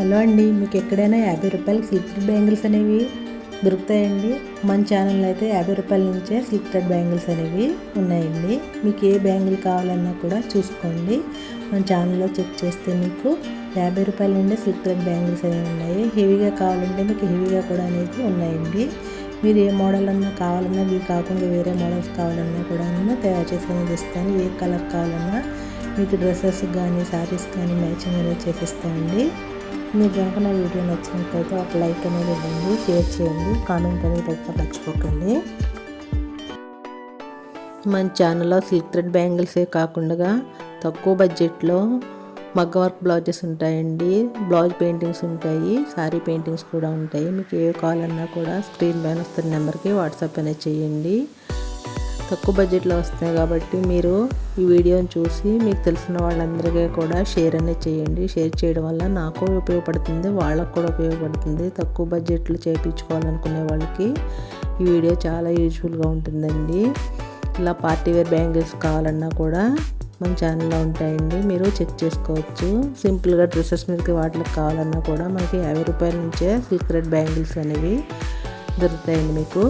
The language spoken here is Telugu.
హలో అండి, మీకు ఎక్కడైనా 50 రూపాయలకి సిల్క్ థ్రెడ్ బ్యాంగిల్స్ అనేవి దొరుకుతాయండి. మన ఛానల్లో అయితే 50 రూపాయల నుంచే సిల్క్ థ్రెడ్ బ్యాంగిల్స్ అనేవి ఉన్నాయండి. మీకు ఏ బ్యాంగిల్ కావాలన్నా కూడా చూసుకోండి. మన ఛానల్లో చెక్ చేస్తే మీకు 50 రూపాయల నుండి సిల్క్ థ్రెడ్ బ్యాంగిల్స్ అనేవి ఉన్నాయి. హెవీగా కావాలంటే మీకు హెవీగా కూడా అనేది ఉన్నాయండి. మీరు ఏ మోడల్ అన్నా కావాలన్నా, ఇవి కాకుండా వేరే మోడల్స్ కావాలన్నా కూడా తయారు చేసి అనేది ఇస్తాను. ఏ కలర్ కావాలన్నా మీకు డ్రెస్సెస్ కానీ శారీస్ కానీ మ్యాచింగ్ అనేది చేసిస్తామండి. మీకు కనుక నా వీడియో నచ్చినట్లయితే ఒక లైక్ అనేది ఇవ్వండి, షేర్ చేయండి, కామెంట్ అనేది పెట్టడం మర్చిపోకండి. మన ఛానల్లో సిల్క్ థ్రెడ్ బ్యాంగిల్సే కాకుండా తక్కువ బడ్జెట్లో మగ్గం వర్క్ బ్లౌజెస్ ఉంటాయండి, బ్లౌజ్ పెయింటింగ్స్ ఉంటాయి, శారీ పెయింటింగ్స్ కూడా ఉంటాయి. మీకు ఏ కావాలన్నా కూడా స్క్రీన్ పైన వస్తున్న నెంబర్కి వాట్సాప్ అనేది చేయండి. తక్కువ బడ్జెట్లో వస్తాయి కాబట్టి మీరు ఈ వీడియోని చూసి మీకు తెలిసిన వాళ్ళందరికీ కూడా షేర్ అనేది చేయండి. షేర్ చేయడం వల్ల నాకు ఉపయోగపడుతుంది, వాళ్ళకు కూడా ఉపయోగపడుతుంది. తక్కువ బడ్జెట్లో చేయించుకోవాలనుకునే వాళ్ళకి ఈ వీడియో చాలా యూజ్ఫుల్గా ఉంటుందండి. ఇలా పార్టీ వేర్ బ్యాంగిల్స్ కావాలన్నా కూడా మన ఛానల్లో ఉంటాయండి, మీరు చెక్ చేసుకోవచ్చు. సింపుల్గా డ్రెస్సెస్ మీదకి వాటికి కావాలన్నా కూడా మనకి 50 రూపాయల నుంచే సిల్క్ థ్రెడ్ బ్యాంగిల్స్ అనేవి దొరుకుతాయండి మీకు.